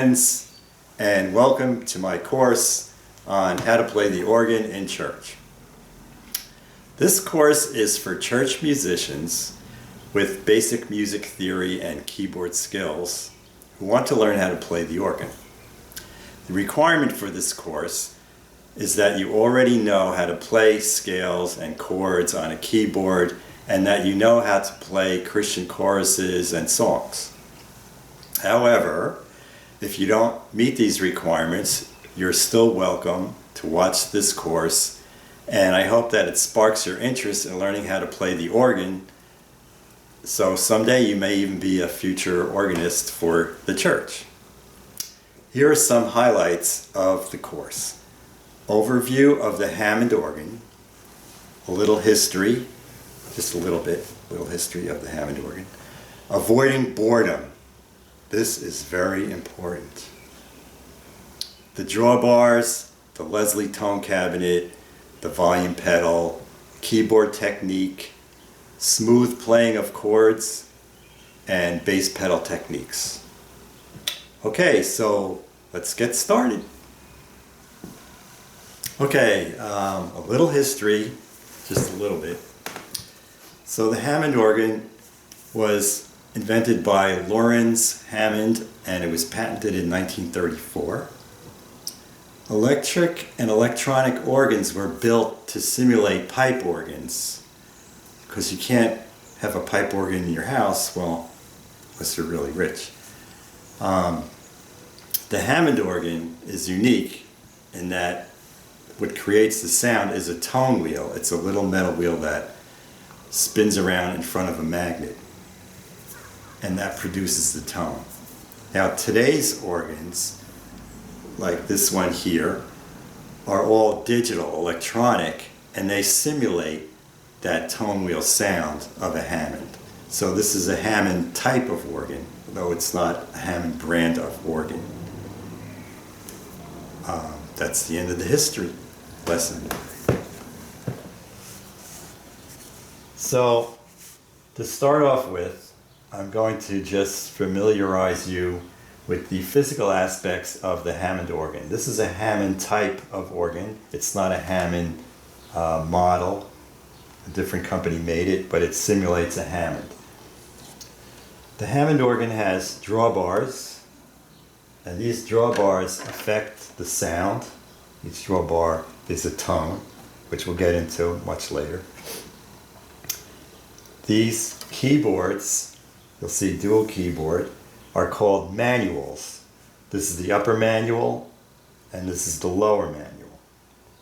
friends, and welcome to my course on how to play the organ in church. This course is for church musicians with basic music theory and keyboard skills who want to learn how to play the organ. The requirement for this course is that you already know how to play scales and chords on a keyboard and that you know how to play Christian choruses and songs. However, if you don't meet these requirements, you're still welcome to watch this course, and I hope that it sparks your interest in learning how to play the organ, so someday you may even be a future organist for the church. Here are some highlights of the course. Overview of the Hammond organ, a little history, just a little history of the Hammond organ. Avoiding boredom. This is very important. The drawbars, the Leslie tone cabinet, the volume pedal, keyboard technique, smooth playing of chords, and bass pedal techniques. Okay, so let's get started. Okay, a little history, just a little bit. So the Hammond organ was invented by Lawrence Hammond, and it was patented in 1934. Electric and electronic organs were built to simulate pipe organs, because you can't have a pipe organ in your house, well, unless you're really rich. The Hammond organ is unique in that what creates the sound is a tone wheel. It's a little metal wheel that spins around in front of a magnet, and that produces the tone. Now today's organs, like this one here, are all digital, electronic, and they simulate that tone wheel sound of a Hammond. So this is a Hammond type of organ, though it's not a Hammond brand of organ. That's the end of the history lesson. So, to start off with, I'm going to just familiarize you with the physical aspects of the Hammond organ. This is a Hammond type of organ. It's not a Hammond model. A different company made it, but it simulates a Hammond. The Hammond organ has drawbars, and these drawbars affect the sound. Each drawbar is a tone, which we'll get into much later. These keyboards, you'll see dual keyboard, are called manuals. This is the upper manual and this is the lower manual.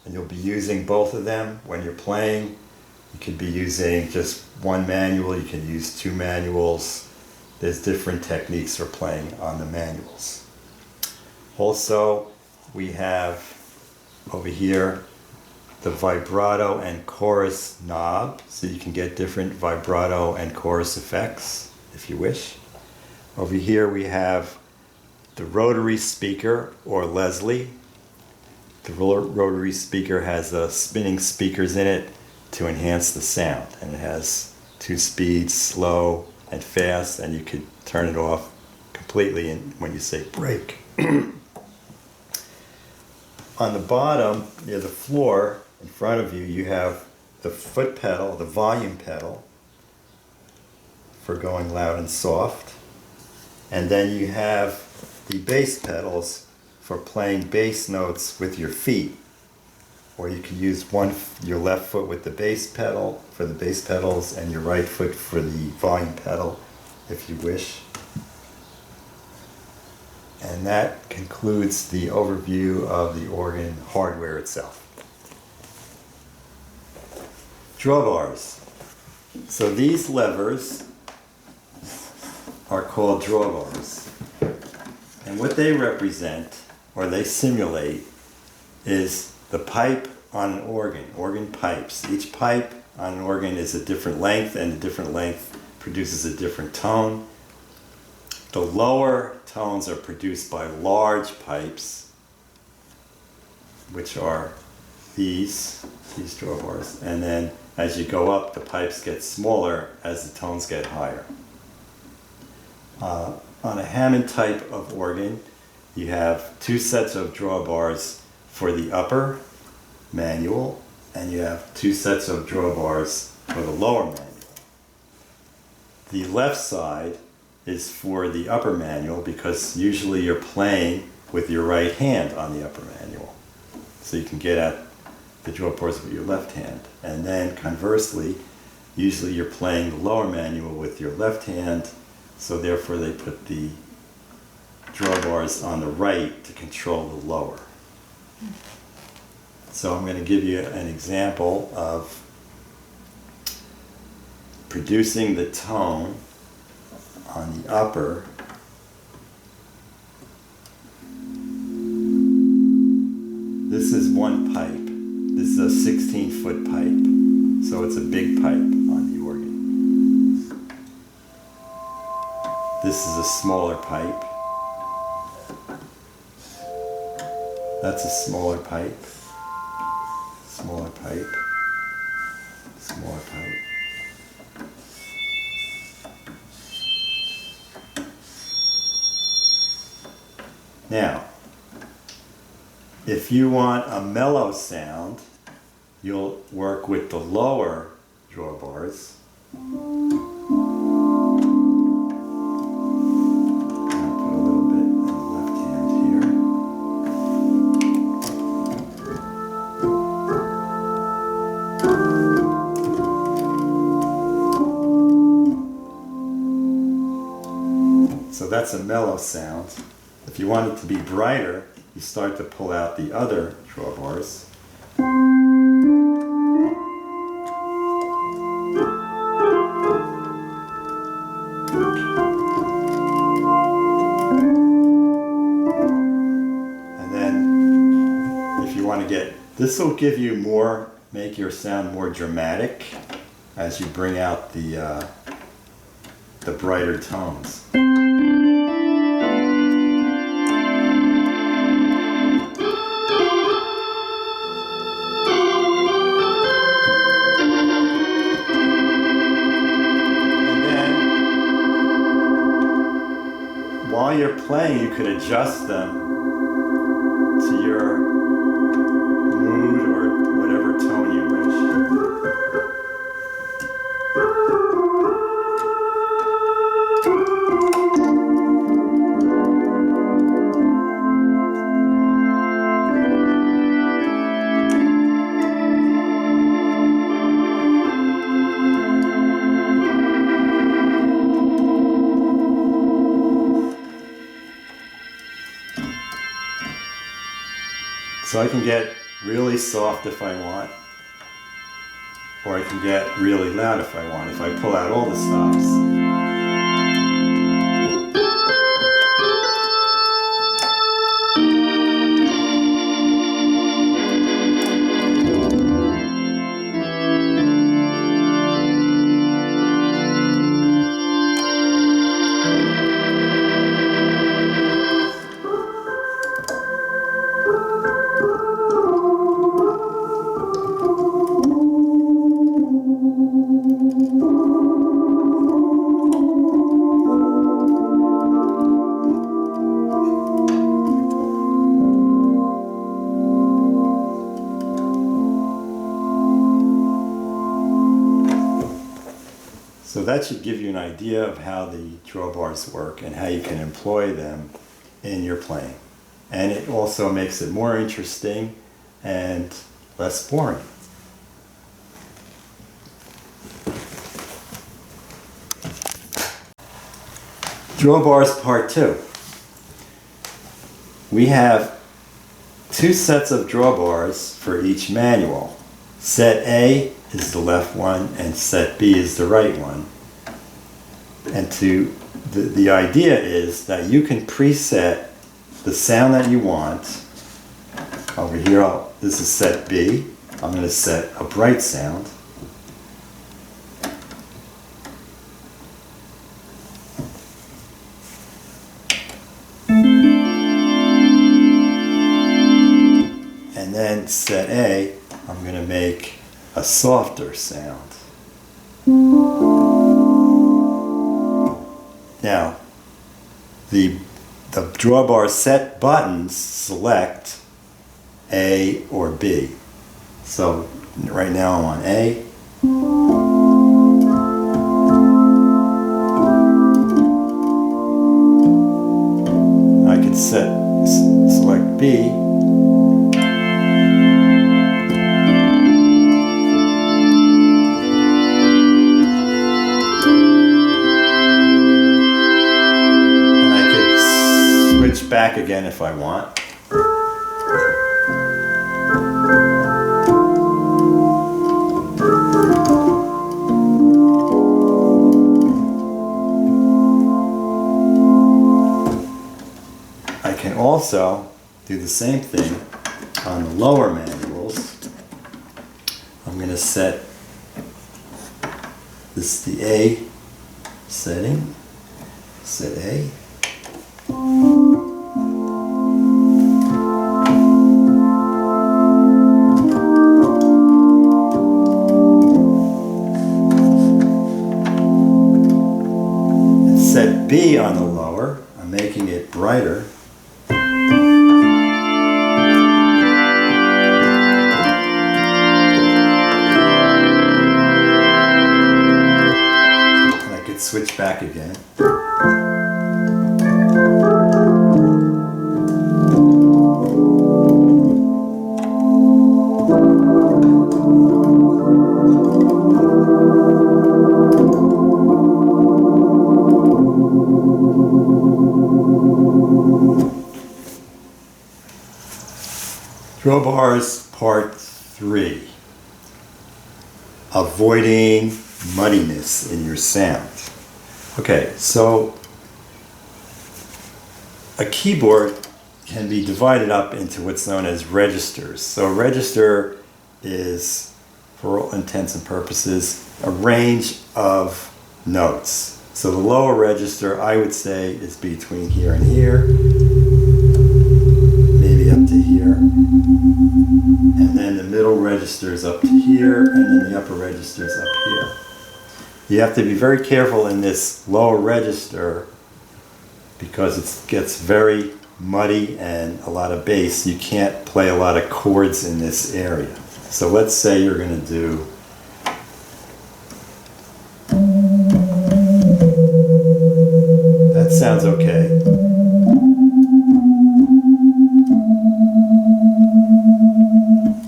And you'll be using both of them when you're playing. You could be using just one manual, you can use two manuals. There's different techniques for playing on the manuals. Also, we have over here the vibrato and chorus knob, so you can get different vibrato and chorus effects if you wish. Over here we have the rotary speaker, or Leslie. The rotary speaker has spinning speakers in it to enhance the sound, and it has two speeds, slow and fast, and you could turn it off completely when you say break. On the bottom, near the floor, in front of you, you have the foot pedal, the volume pedal, for going loud and soft. And then you have the bass pedals for playing bass notes with your feet. Or you can use your left foot with the bass pedal for the bass pedals and your right foot for the volume pedal, if you wish. And that concludes the overview of the organ hardware itself. Drawbars. So these levers are called drawbars. And what they represent, or they simulate, is the pipe on an organ pipes. Each pipe on an organ is a different length, and a different length produces a different tone. The lower tones are produced by large pipes, which are these drawbars, and then as you go up, the pipes get smaller as the tones get higher. On a Hammond type of organ, you have two sets of drawbars for the upper manual, and you have two sets of drawbars for the lower manual. The left side is for the upper manual because usually you're playing with your right hand on the upper manual. So you can get at the drawbars with your left hand. And then conversely, usually you're playing the lower manual with your left hand, so therefore they put the drawbars on the right to control the lower. So I'm going to give you an example of producing the tone on the upper. This is one pipe. This is a 16-foot pipe, so it's a big pipe on the organ. This is a smaller pipe. That's a smaller pipe. Smaller pipe. Smaller pipe. Now, if you want a mellow sound, you'll work with the lower drawbars. I'll put a little bit in the left hand here. So that's a mellow sound. If you want it to be brighter, you start to pull out the other drawbars. And then if you want to get, this will give you more, make your sound more dramatic as you bring out the brighter tones. While you're playing, you could adjust them to your mood or whatever tone you wish. So I can get really soft if I want, or I can get really loud if I want, if I pull out all the stops. So that should give you an idea of how the drawbars work and how you can employ them in your playing. And it also makes it more interesting and less boring. Drawbars Part 2. We have two sets of drawbars for each manual. Set A is the left one and set B is the right one. And the idea is that you can preset the sound that you want. Over here, this is set B. I'm going to set a bright sound. And then set A, I'm going to make a softer sound. Now, the the drawbar set buttons select A or B. So right now I'm on A. I could select B. Back again if I want. I can also do the same thing on the lower manuals. I'm going to set this the A setting. Set A. Set B on the lower. I'm making it brighter. And I could switch back again. Drawbars Part 3. Avoiding muddiness in your sound. Okay, so a keyboard can be divided up into what's known as registers. So a register is, for all intents and purposes, a range of notes. So the lower register, I would say, is between here and here. Up to here, and then the middle register is up to here, and then the upper register is up here. You have to be very careful in this lower register because it gets very muddy and a lot of bass. You can't play a lot of chords in this area. So let's say you're going to do that. Sounds okay.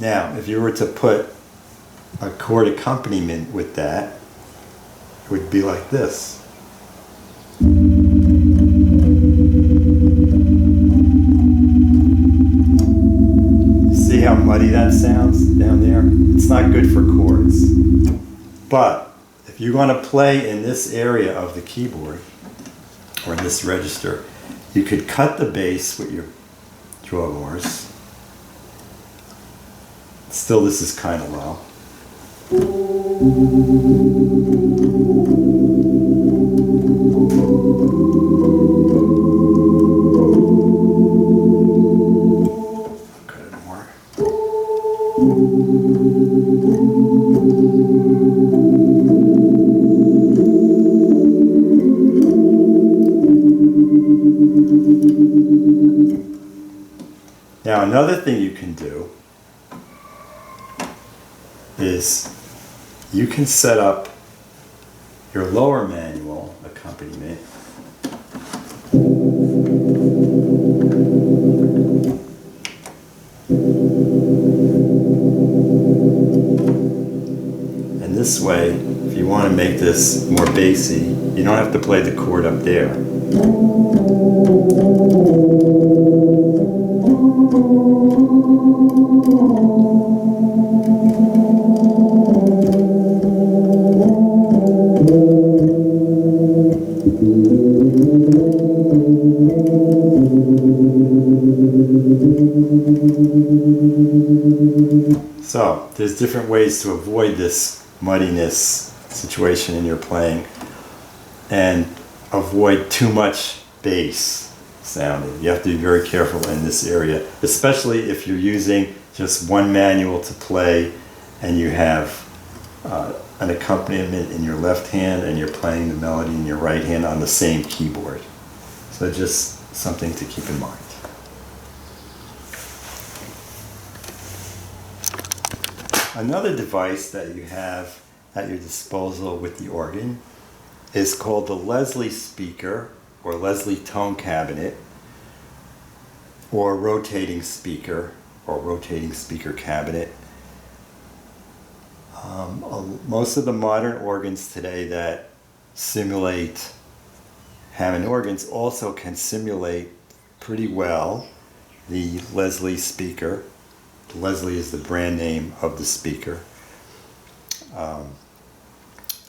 Now, if you were to put a chord accompaniment with that, it would be like this. See how muddy that sounds down there? It's not good for chords. But if you want to play in this area of the keyboard, or in this register, you could cut the bass with your drawbars. Still, this is kind of low. Cut it more. Now, another thing you can do is you can set up your lower manual accompaniment and this way, if you want to make this more bassy, you don't have to play the chord up there. So, there's different ways to avoid this muddiness situation in your playing and avoid too much bass sounding. You have to be very careful in this area, especially if you're using just one manual to play and you have an accompaniment in your left hand and you're playing the melody in your right hand on the same keyboard. So just something to keep in mind. Another device that you have at your disposal with the organ is called the Leslie speaker or Leslie tone cabinet or rotating speaker cabinet. Most of the modern organs today that simulate Hammond organs also can simulate pretty well the Leslie speaker. Leslie is the brand name of the speaker.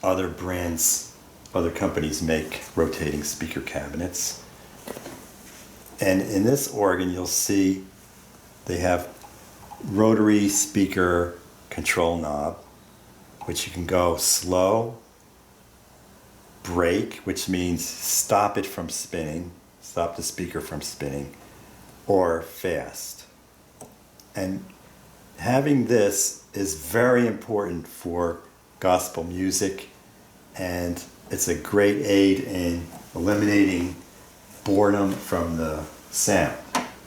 Other companies make rotating speaker cabinets. And in this organ, you'll see they have rotary speaker control knob, which you can go slow, break, which means stop it from spinning, stop the speaker from spinning, or fast. And having this is very important for gospel music, and it's a great aid in eliminating boredom from the sound.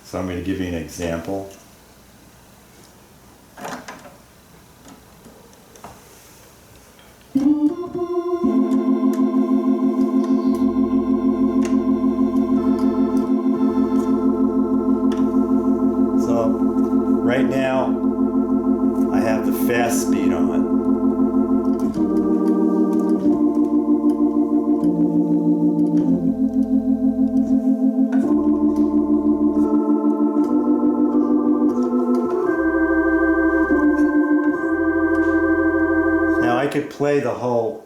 So I'm going to give you an example. So right now I have the fast speed on. I could play the whole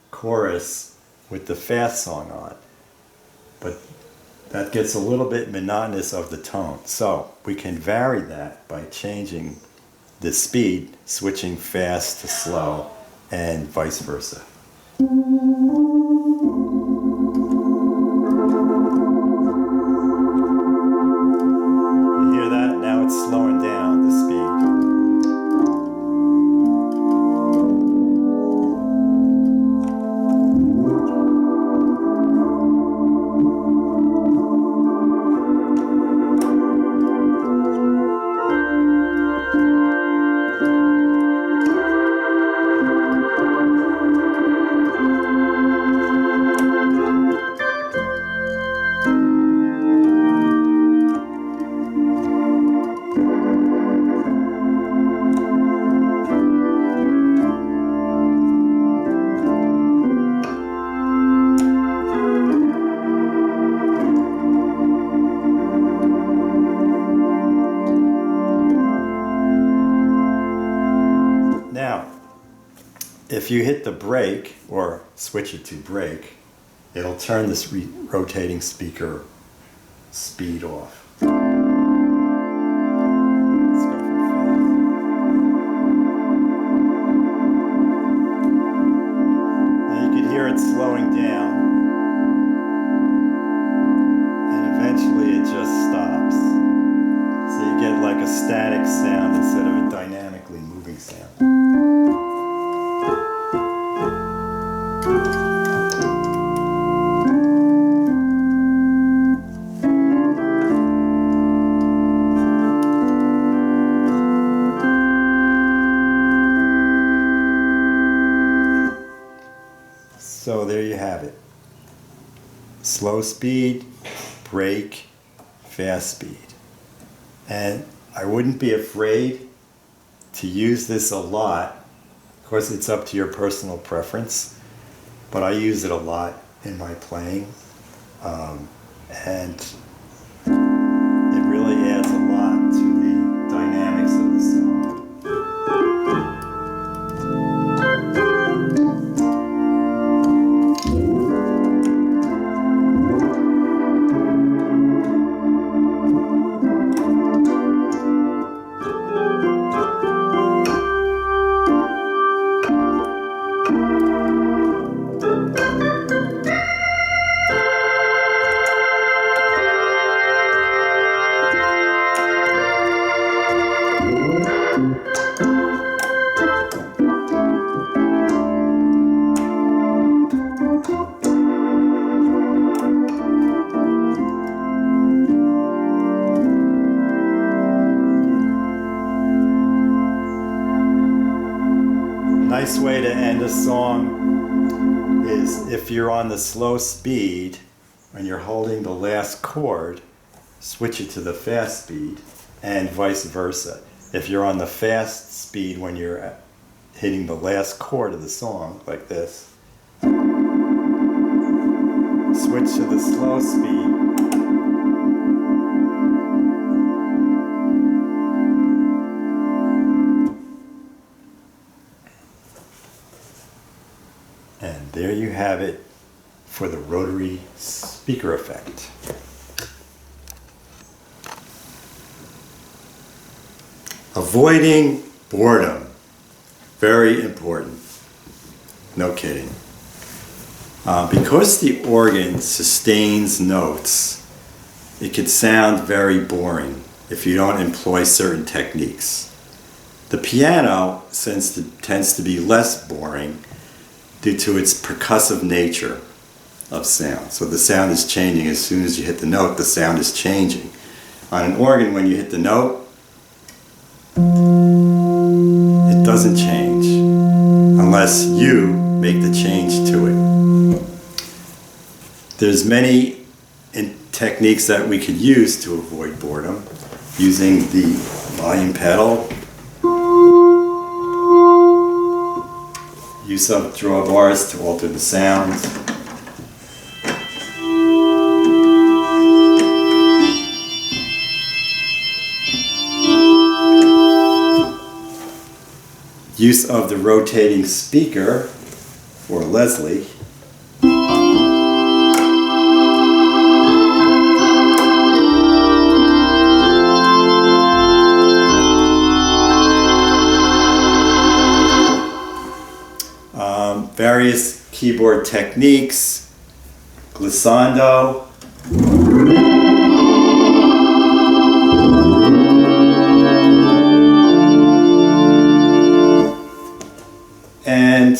chorus with the fast song on, but that gets a little bit monotonous of the tone. So we can vary that by changing the speed, switching fast to slow, and vice versa. You hear that? Now it's slowing down the speed. Now, if you hit the brake or switch it to brake, it'll turn this rotating speaker speed off. Let's go for fast. Now you can hear it slowing down, and eventually it just stops. So you get like a static sound instead of a dynamically moving sound. So there you have it. Slow speed, brake, fast speed. And I wouldn't be afraid to use this a lot. Of course, it's up to your personal preference, but I use it a lot in my playing. And it really adds a lot to the dynamics of the song. nice way to end a song is if you're on the slow speed and you're holding the last chord, switch it to the fast speed, and vice versa. If you're on the fast speed when you're hitting the last chord of the song, like this, switch to the slow speed. And there you have it for the rotary speaker effect. Avoiding boredom. Very important. No kidding. Because the organ sustains notes, it can sound very boring if you don't employ certain techniques. The piano tends to be less boring due to its percussive nature of sound. So the sound is changing. As soon as you hit the note, the sound is changing. On an organ, when you hit the note, it doesn't change unless you make the change to it. There's many techniques that we could use to avoid boredom, using the volume pedal, use of drawbars to alter the sound, use of the rotating speaker or Leslie, various keyboard techniques, glissando, and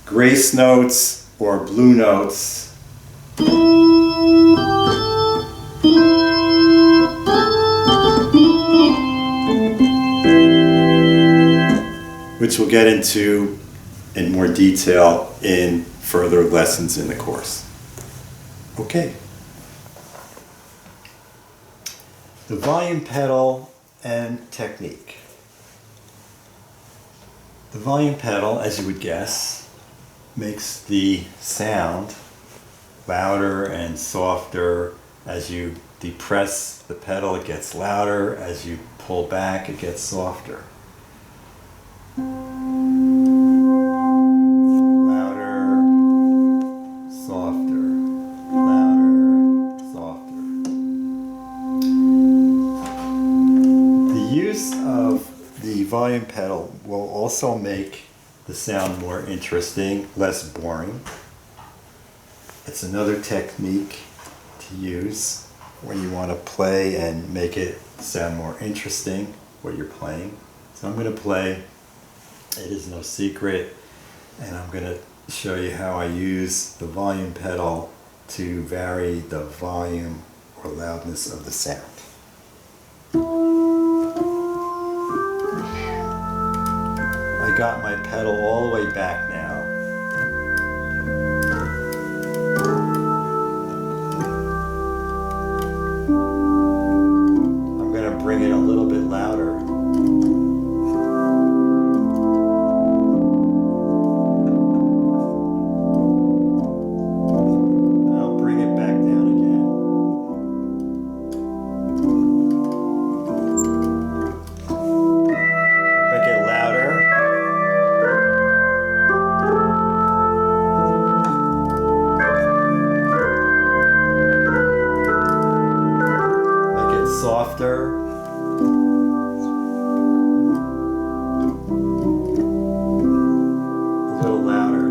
grace notes or blue notes, which we'll get into in more detail in further lessons in the course. Okay. The volume pedal and technique. The volume pedal, as you would guess, makes the sound louder and softer. As you depress the pedal, it gets louder. As you pull back, it gets softer. Volume pedal will also make the sound more interesting, less boring. It's another technique to use when you want to play and make it sound more interesting, what you're playing. So I'm going to play It Is No Secret, and I'm going to show you how I use the volume pedal to vary the volume or loudness of the sound. I got my pedal all the way back now. I'm going to bring it a little bit louder. I'll bring it back down again. Make it louder. Softer. A little louder.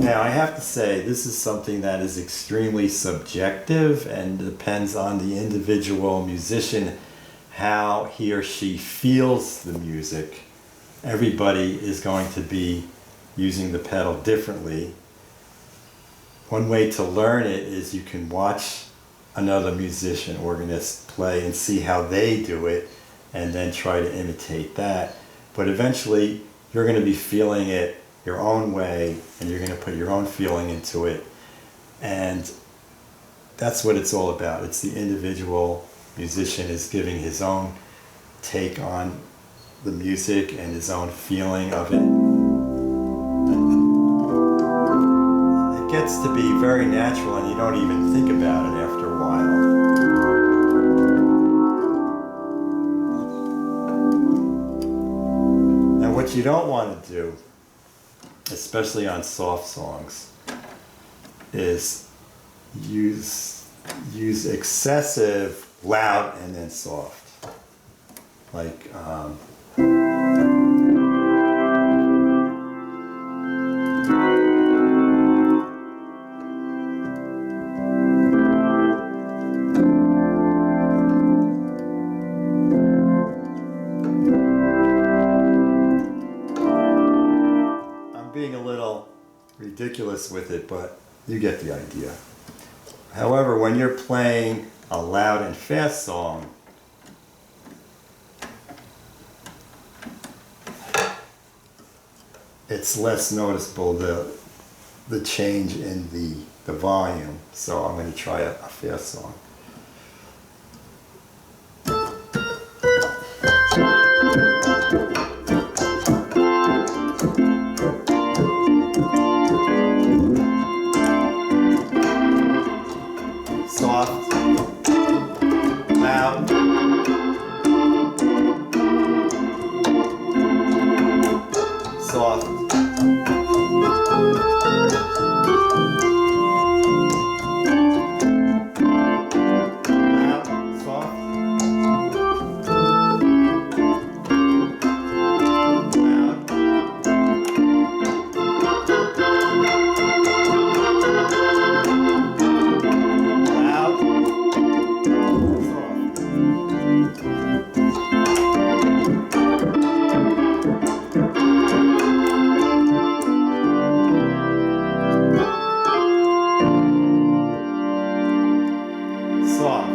Now I have to say, this is something that is extremely subjective and depends on the individual musician, how he or she feels the music. Everybody is going to be using the pedal differently. One way to learn it is you can watch another musician, organist play and see how they do it and then try to imitate that. But eventually you're going to be feeling it your own way and you're going to put your own feeling into it. And that's what it's all about. It's the individual musician is giving his own take on the music and his own feeling of it. It gets to be very natural and you don't even think about it after a while. And what you don't want to do, especially on soft songs, is use excessive loud and then soft. Like, I'm being a little ridiculous with it, but you get the idea. However, when you're playing a loud and fast song, it's less noticeable, the change in the volume. So I'm going to try a fast song. Soft, loud, soft, loud, soft, soft.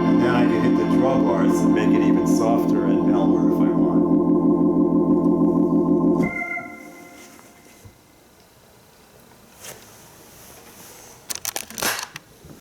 And then I can hit the drum bars and make it even softer and mellower if I want.